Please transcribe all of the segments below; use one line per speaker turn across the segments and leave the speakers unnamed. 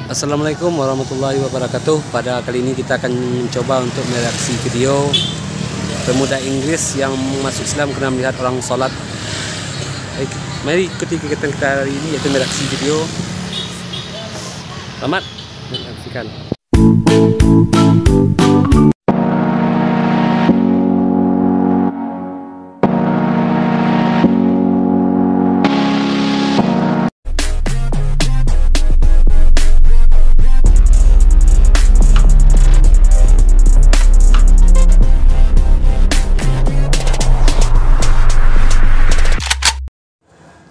Assalamualaikum warahmatullahi wabarakatuh. Pada kali ini kita akan mencoba untuk mereaksi video Pemuda Inggris yang masuk Islam karena melihat orang sholat. Baik, mari ikuti kegiatan kita hari ini, yaitu mereaksi video. Selamat menyaksikan.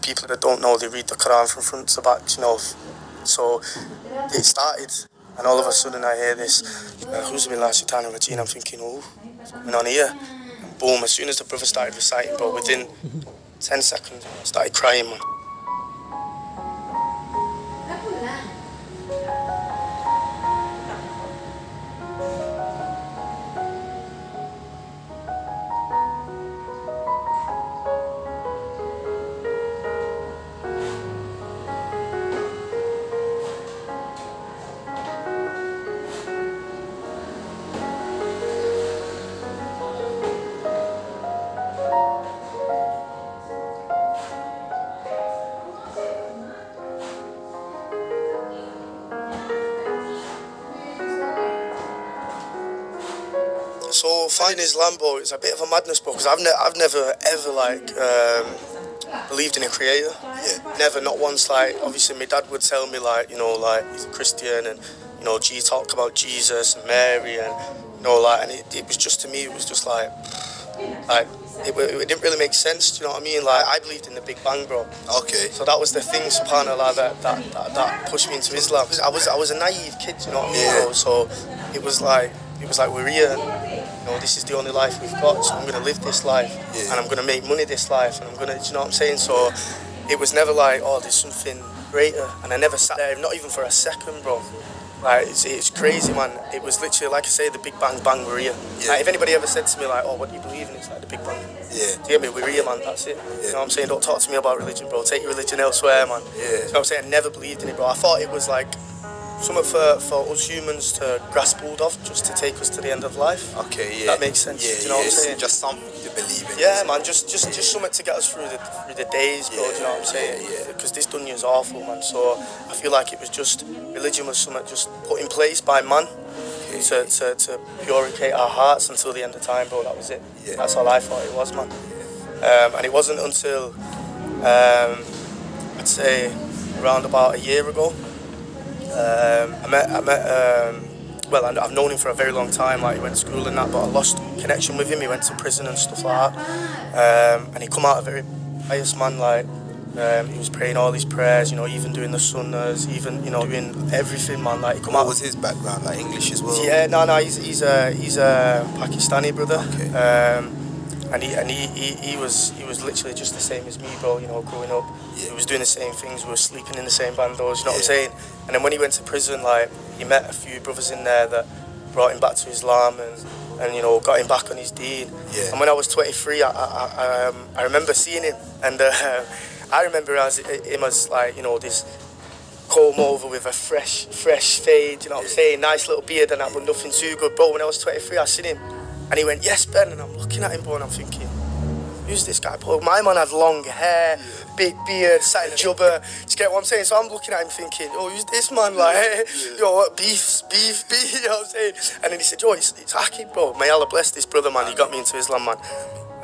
People that don't know, they read the Quran from front to back, you know. So it started, and all of a sudden I hear this, who's been last time I'm thinking, oh, something on here. And boom, as soon as the brother started reciting, bro, within 10 seconds, I started crying, man. So finding Islam, bro, it's a bit of a madness, bro, because I've never ever like believed in a creator. Yeah. Never, not once. Like, obviously my dad would tell me, like, you know, like, he's a Christian, and you know, talk about Jesus and Mary, and you know, like, and it was just, to me, it was just like it didn't really make sense. Do you know what I mean? Like, I believed in the Big Bang, bro. Okay. So that was the thing, subhanAllah, that pushed me into Islam. Because I was a naive kid, you know what I mean, bro? So it was like we're here. You know, this is the only life we've got, so I'm going to live this life, and I'm going to make money this life, and I'm going to, do you know what I'm saying? So it was never like, oh, there's something greater, and I never sat there, not even for a second, bro. Like, it's crazy, man. It was literally, like I say, the Big Bang, we're here. Yeah. Like, if anybody ever said to me, like, oh, what do you believe in? It's like the Big Bang. Yeah. Do you get me? We're here, man, that's it. Yeah. You know what I'm saying? Don't talk to me about religion, bro. Take your religion elsewhere, man. Yeah. You know what I'm saying? I never believed in it, bro. I thought it was like something for us humans to grasp hold of, just to take us to the end of life. Okay, yeah. That makes sense. Yeah, do you know what I'm saying? Just something to believe in. Yeah, man, just something to get us through the days, bro. Do you know what I'm saying? Yeah. Because this dunya is awful, man. So I feel like it was just, religion was something just put in place by man, to purify our hearts until the end of time, bro. That was it. Yeah. That's all I thought it was, man. Yeah. And it wasn't until I'd say around about a year ago. I've known him for a very long time, like, he went to school and that, but I lost connection with him. He went to prison and stuff like that, and he come out a very pious man, like, he was praying all these prayers, you know, even doing the sunnahs, even, you know, doing everything, man. Like, what was his background, like English as well? Yeah, no, he's a Pakistani brother. Okay. And he was literally just the same as me, bro, you know, growing up. Yeah. He was doing the same things, we were sleeping in the same bandos, you know what I'm saying? And then when he went to prison, like, he met a few brothers in there that brought him back to Islam and you know, got him back on his deen. Yeah. And when I was 23, I remember seeing him, and I remember him as, like, you know, this comb over with a fresh fade, you know what I'm saying? Nice little beard and that, but nothing too good, bro. When I was 23, I seen him. And he went, yes, Ben, and I'm looking at him, bro, and I'm thinking, who's this guy, bro? My man had long hair, big beard, sat in jubber. Do you get what I'm saying? So I'm looking at him thinking, oh, who's this man? Like, yo, what, beef, you know what I'm saying? And then he said, yo, it's Aki, bro. May Allah bless this brother, man. He got me into Islam, man.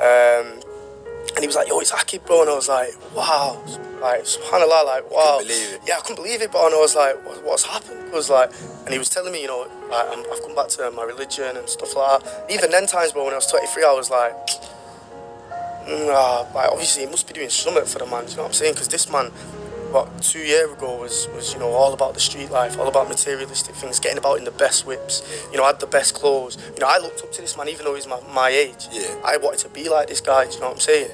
And he was like, yo, it's Aki, bro. And I was like, wow. Like, subhanAllah, like, wow. Couldn't believe it. Yeah, I couldn't believe it, bro. And I was like, what's happened? I was like, and he was telling me, you know, like, I've come back to my religion and stuff like that. Even then times, bro, when I was 23, I was like, like, obviously, he must be doing something for the man, you know what I'm saying? Because this man, what, 2 years ago was, you know, all about the street life, all about materialistic things, getting about in the best whips, you know, had the best clothes. You know, I looked up to this man, even though he's my age. Yeah. I wanted to be like this guy, do you know what I'm saying?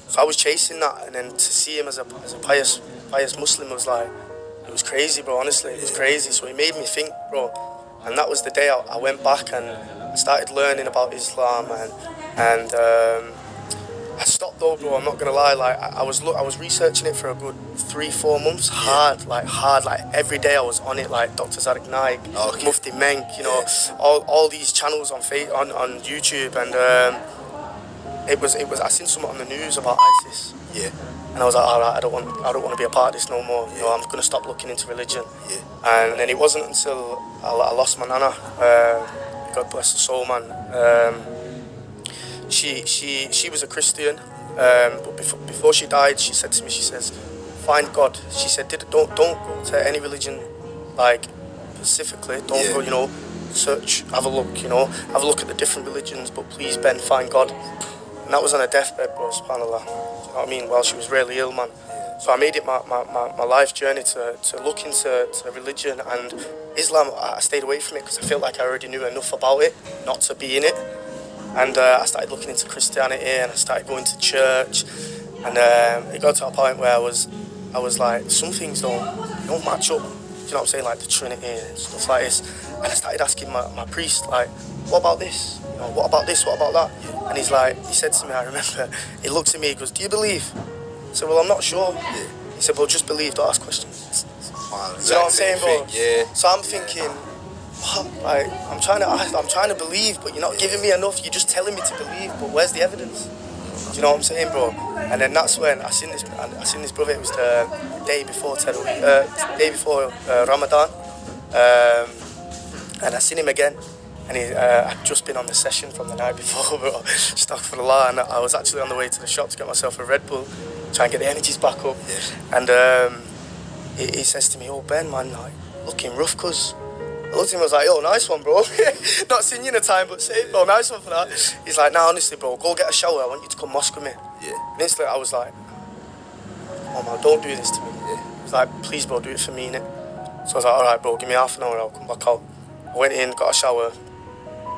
So I was chasing that, and then to see him as a pious Muslim was like, it was crazy, bro, honestly, it was crazy. So he made me think, bro, and that was the day I went back and started learning about Islam, and I stopped lot though, bro. I'm not gonna lie. Like I was researching it for a good 3-4 months. Hard, like every day I was on it. Like Dr. Zadik Naik, Mufti Menk, you know, all these channels on YouTube, and it was. I seen something on the news about ISIS.
Yeah.
And I was like, all right, I don't want to be a part of this no more. You know, I'm gonna stop looking into religion.
Yeah.
And then it wasn't until I lost my nana. God bless her soul, man. She was a Christian, but before she died, she said to me, she says, find God. She said, don't go to any religion, like specifically. Don't go, you know, search, have a look, you know, have a look at the different religions, but please, Ben, find God. And that was on her deathbed, bro, subhanAllah. You know what I mean? While she was really ill, man. So I made it my life journey to look into religion, and Islam. I stayed away from it because I felt like I already knew enough about it not to be in it. And I started looking into Christianity, and I started going to church, and it got to a point where I was like, some things don't match up. Do you know what I'm saying? Like the Trinity and stuff like this. And I started asking my priest, like, what about this? You know, what about this? What about that? And he said to me, I remember, he looked at me, he goes, do you believe? I said, well, I'm not sure. He said, well, just believe, don't ask questions.
Wow,
you know what I'm saying, bro?
Yeah.
So I'm thinking, what? Like, I'm trying to believe, but you're not giving me enough. You're just telling me to believe, but where's the evidence? Do you know what I'm saying, bro? And then that's when I seen this brother. It was the day before Ramadan, and I seen him again. And I'd just been on the session from the night before, bro. Astaghfirullah, and I was actually on the way to the shop to get myself a Red Bull, try and get the energies back up. Yeah. And he says to me, oh, Ben, man, like, looking rough, cuz. I looked at him, I was like, yo, nice one, bro. Not seen you in a time, but say, bro, nice one for that. He's like, nah, honestly, bro, go get a shower. I want you to come mosque with me.
Yeah.
And instantly I was like, oh, man, don't do this to me. Yeah. He's like, please, bro, do it for me, innit? So I was like, all right, bro, give me half an hour, I'll come back out. I went in, got a shower.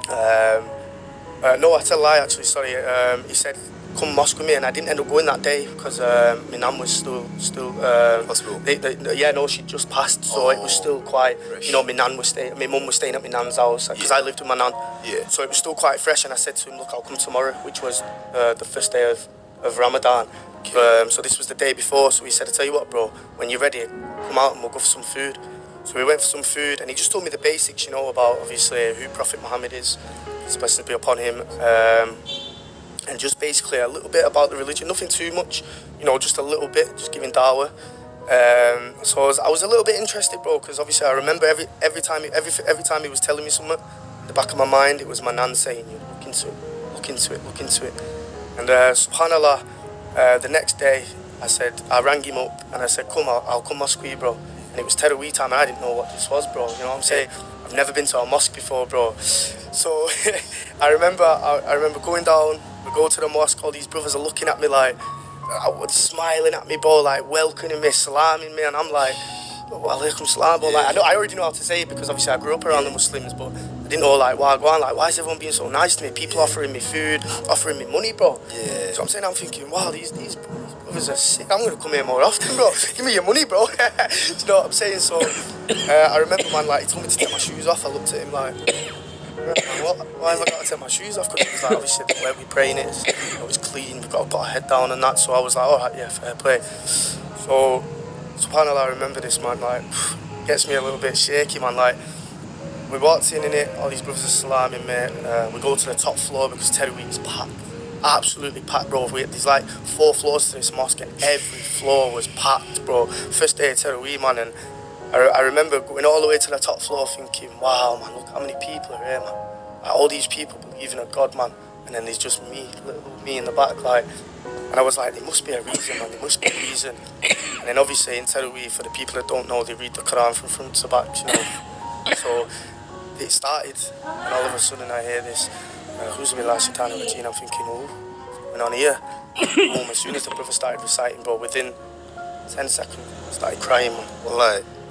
No, I tell a lie, actually, sorry. He said, come mosque with me, and I didn't end up going that day because my nan was still
hospital.
Yeah, no, she just passed, so it was still quite fresh. You know, my mum was staying at my nan's house because I lived with my nan.
Yeah.
So it was still quite fresh, and I said to him, look, I'll come tomorrow, which was the first day of Ramadan. Okay. So this was the day before, so he said, I tell you what, bro, when you're ready, come out and we'll go for some food. So we went for some food, and he just told me the basics, you know, about obviously who Prophet Muhammad is, his blessings be upon him, and just basically a little bit about the religion, nothing too much, you know, just a little bit, just giving dawah. So I was a little bit interested, bro, because obviously I remember every time he was telling me something, in the back of my mind, it was my nan saying, look into it. And subhanallah, the next day, I rang him up, and I said, come, I'll come mosque with you, bro. And it was Taraweeh time, and I didn't know what this was, bro. You know what I'm saying? I've never been to a mosque before, bro. So I remember going down. We go to the mosque. All these brothers are looking at me like, smiling at me, bro, like welcoming me, salaming me, and I'm like, wa alaikum salam, bro. Like I already know how to say it because obviously I grew up around the Muslims, but I didn't know like why is everyone being so nice to me? People offering me food, offering me money, bro. Yeah. So I'm saying, I'm thinking, wow, these brothers are sick. I'm gonna come here more often, bro. Give me your money, bro. Do you know what I'm saying? So I remember, man, like he told me to take my shoes off. I looked at him like, why have I got to take my shoes off? Because it was like, obviously the way we praying it is, you know, it's clean. We've got to put our head down and that. So I was like, all right, yeah, fair play. So subhanAllah, I remember this, man. Like gets me a little bit shaky, man. Like we walked in it, all these brothers are salaming me. We go to the top floor because Taraweeh is packed. Absolutely packed, bro. There's like 4 floors to this mosque, and every floor was packed, bro. First day of Taraweeh, man, and I remember going all the way to the top floor thinking, wow, man, look how many people are here, man. Like, all these people believe in a God, man, and then there's just me, little me in the back, like, and I was like, there must be a reason, man, there must be a reason. And then obviously in Taraweeh, for the people that don't know, they read the Quran from front to back, you know. So it started, and all of a sudden I hear this, who's me last time, I'm thinking, oh, what's going on here? As soon as the brother started reciting, bro, within 10 seconds, I started crying, man.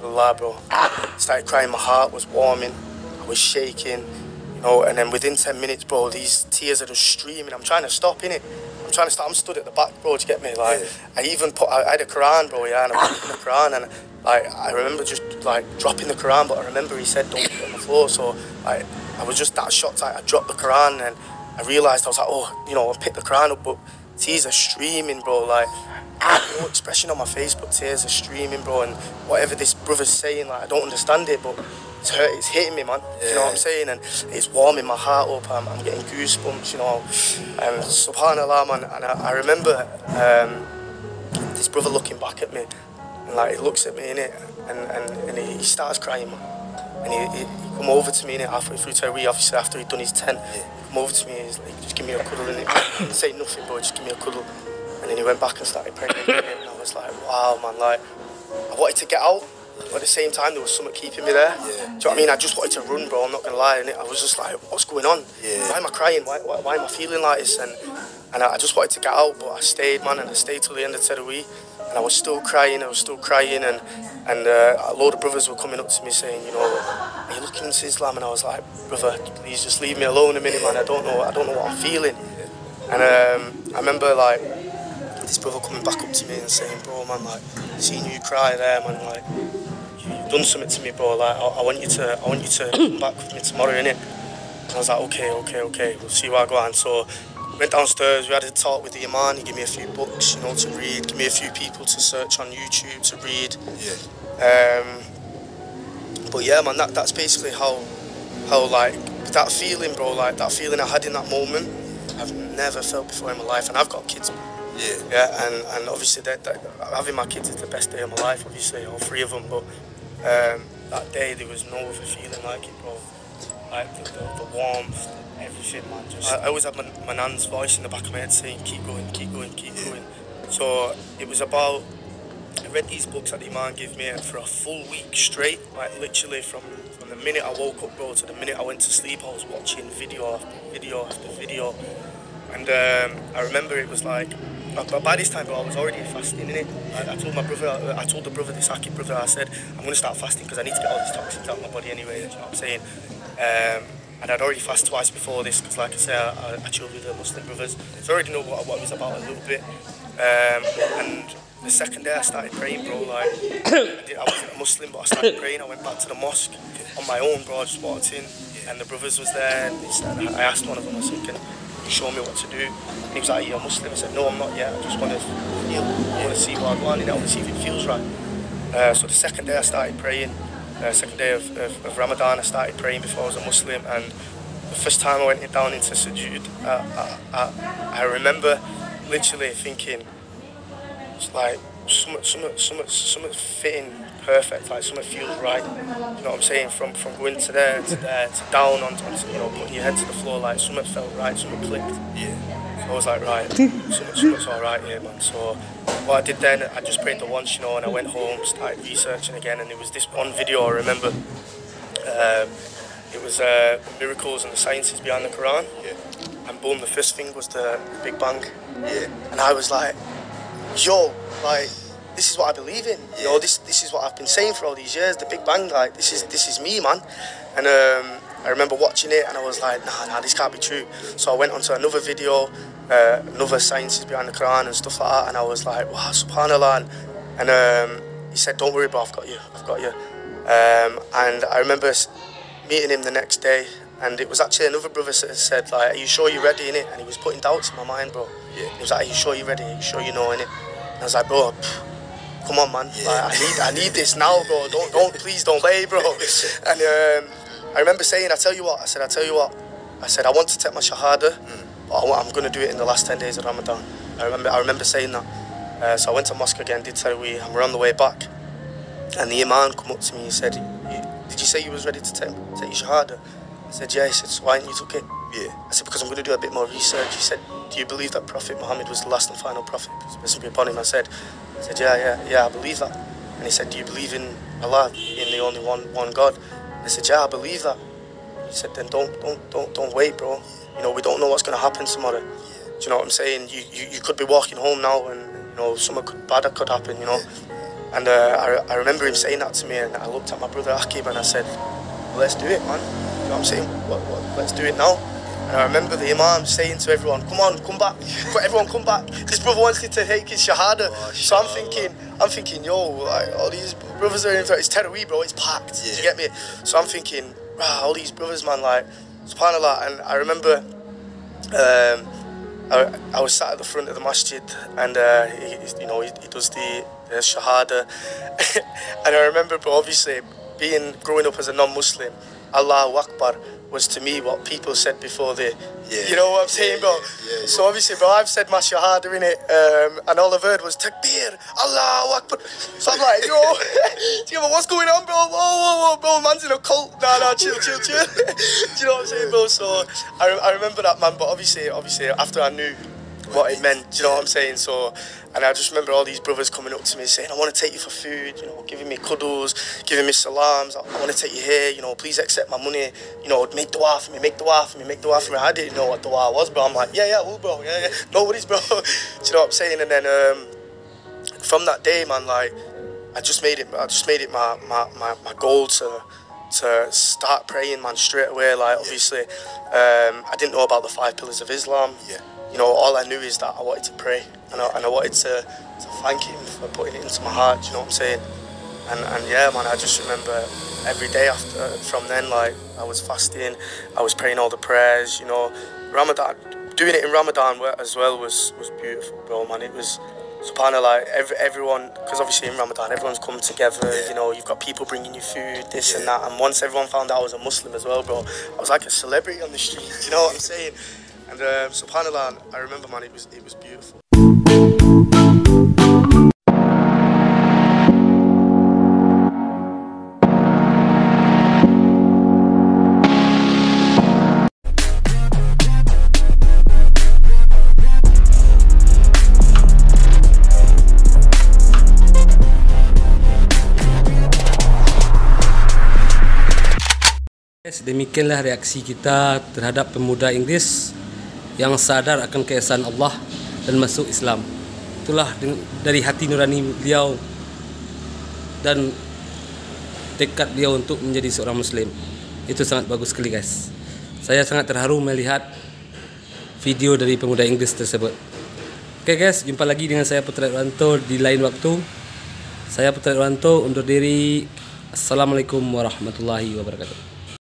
Allah, bro. I started crying, my heart was warming, I was shaking, you know, and then within 10 minutes, bro, these tears are just streaming. I'm trying to stop, innit? I'm stood at the back, bro, do you get me? Like, I had a Quran, bro, yeah, and I'm reading the Quran, and like, I remember just like dropping the Quran, but I remember he said don't put it on the floor, so I was just that shocked. I dropped the Quran, and I realised, I was like, oh, you know, I picked the Quran up, but tears are streaming, bro. Like, no expression on my face, but tears are streaming, bro. And whatever this brother's saying, like, I don't understand it, but it's hitting me, man. You know what I'm saying? And it's warming my heart up. I'm getting goosebumps, you know. And subhanallah, man. And I remember this brother looking back at me, and like he looks at me in it, and he starts crying, man. And he come over to me in it halfway through Tariq, obviously after he'd done his 10. He come over to me and he's like, just give me a cuddle, and he didn't say nothing, bro, just give me a cuddle. And then he went back and started praying again, and I was like, wow, man, like, I wanted to get out, but at the same time there was something keeping me there. Do you know what I mean? I just wanted to run, bro, I'm not gonna lie, and I was just like, what's going on? Why am I crying? Why am I feeling like this? And I just wanted to get out, but I stayed, man, and I stayed till the end of Tariq. And I was still crying, and a load of brothers were coming up to me saying, you know, are you looking into Islam? And I was like, brother, please just leave me alone a minute, man. I don't know what I'm feeling. And I remember like this brother coming back up to me and saying, bro, man, like, seeing you cry there, man, like, you've done something to me, bro. Like, I want you to come back with me tomorrow, innit? And I was like, okay, we'll see where I go on. So went downstairs, we had a talk with the Imam, he gave me a few books, you know, to read, gave me a few people to search on YouTube to read. But yeah, man, that's basically how like, that feeling, bro, like, that feeling I had in that moment, I've never felt before in my life, and I've got kids. And obviously having my kids is the best day of my life, obviously, all 3 of them, but that day there was no other feeling like it, bro. Like the warmth, everything, man. I always had my nan's voice in the back of my head saying, keep going. So it was about, I read these books that the Imam gave me, and for a full week straight, like literally from the minute I woke up, bro, to the minute I went to sleep, I was watching video after video. And I remember it was like, by this time, bro, I was already fasting, innit? I told the brother, this Aki brother, I said, I'm going to start fasting because I need to get all these toxins out of my body anyway, you know what I'm saying? And I'd already fasted twice before this because, like I say, I chilled with the Muslim brothers. So I already know what it was about a little bit. And the second day I started praying, bro, like, I wasn't a Muslim, but I started praying. I went back to the mosque on my own, bro. I just walked in, and the brothers was there, and I asked one of them, I said, can you show me what to do? And he was like, you're a Muslim? I said, no, I'm not yet. I just want to feel, I want to see what I want, and I want to see if it feels right. So the second day I started praying. Second day of Ramadan, I started praying before I was a Muslim, and the first time I went down into sujood, I remember literally thinking, it's like something fitting perfect, like something feels right. You know what I'm saying? From going to there to down onto, you know, putting your head to the floor, like something felt right, something clicked. So I was like, right, something's all right here, man. So what I did then, I just prayed the once, you know, and I went home, started researching again, and there was this one video I remember. It was miracles and the sciences behind the Quran. And boom, the first thing was the Big Bang. And I was like, yo, like, this is what I believe in. You know, this is what I've been saying for all these years, the Big Bang, like, this is me, man. And I remember watching it and I was like, nah, this can't be true. So I went onto another video, another sciences behind the Quran and stuff like that, and I was like, wow, subhanallah. And he said, don't worry, bro, I've got you. And I remember meeting him the next day, and it was actually another brother that said, like, are you sure you're ready, innit? And he was putting doubts in my mind, bro. He was like, are you sure you're ready? Are you sure you know, innit? And I was like, bro, come on, man. Like, I need this now, bro. Please don't play, bro. And I remember saying, I said, I want to take my shahada, but I'm going to do it in the last 10 days of Ramadan. I remember saying that. So I went to mosque again, did Tariq, and we're on the way back. And the Imam come up to me and said, did you say you was ready to take your shahada? I said, yeah. He said, so why didn't you took it? I said, because I'm going to do a bit more research. He said, do you believe that Prophet Muhammad was the last and final prophet? Peace be upon him. I said, yeah, I believe that. And he said, do you believe in Allah, in the only one God? I said, yeah, I believe that. He said, then don't wait, bro. You know, we don't know what's going to happen tomorrow. Do you know what I'm saying? You could be walking home now and, you know, something bad could happen, you know. And I remember him saying that to me, and I looked at my brother Akib and I said, well, let's do it, man. You know what I'm saying? Let's do it now. And I remember the Imam saying to everyone, come on, come back. Everyone come back. This brother wants to take his shahada. So I'm thinking, yo, like, all these brothers are in for it. It's Taraweeh, bro, it's packed. Do you get me? So I'm thinking, all these brothers, man, like, subhanAllah. And I remember I was sat at the front of the masjid, and he does the shahada, and I remember, bro, obviously growing up as a non-Muslim, Allahu Akbar was to me what people said before you know what I'm saying, bro?
Yeah.
So obviously, bro, I've said my shahada in it, and all I've heard was takbir, Allahu Akbar. So I'm like, yo, what's going on, bro? Whoa, bro, man's in a cult. Nah, chill. Do you know what I'm saying, bro? So I remember that, man. But obviously, after I knew what it meant, do you know what I'm saying? So, and I just remember all these brothers coming up to me saying, I want to take you for food, giving me kudos, giving me salams, I want to take you here, please accept my money, make dua for me, make dua for me. I didn't know what dua was, bro. I'm like, yeah, bro, yeah, no worries, bro. Do you know what I'm saying? And then from that day, man, like, I just made it my goal to start praying, man, straight away. Like, obviously, I didn't know about the 5 pillars of Islam.
Yeah.
All I knew is that I wanted to pray, and I wanted to thank him for putting it into my heart, you know what I'm saying? And yeah, man, I just remember every day from then, like, I was fasting, I was praying all the prayers, Ramadan, doing it in Ramadan as well was beautiful, bro, man. It was, subhanAllah, like, everyone, because obviously in Ramadan, everyone's come together, you've got people bringing you food, this and that, and once everyone found out I was a Muslim as well, bro, I was like a celebrity on the street, you know what I'm saying? And subhanAllah, I remember, man, it was beautiful.
Demikianlah reaksi kita terhadap pemuda Inggris yang sadar akan keesaan Allah dan masuk Islam. Itulah dari hati nurani beliau dan tekad beliau untuk menjadi seorang Muslim. Itu sangat bagus sekali, guys. Saya sangat terharu melihat video dari pemuda Inggris tersebut. Oke, guys, jumpa lagi dengan saya Putra Irwanto di lain waktu. Saya Putra Irwanto undur diri. Assalamualaikum warahmatullahi wabarakatuh.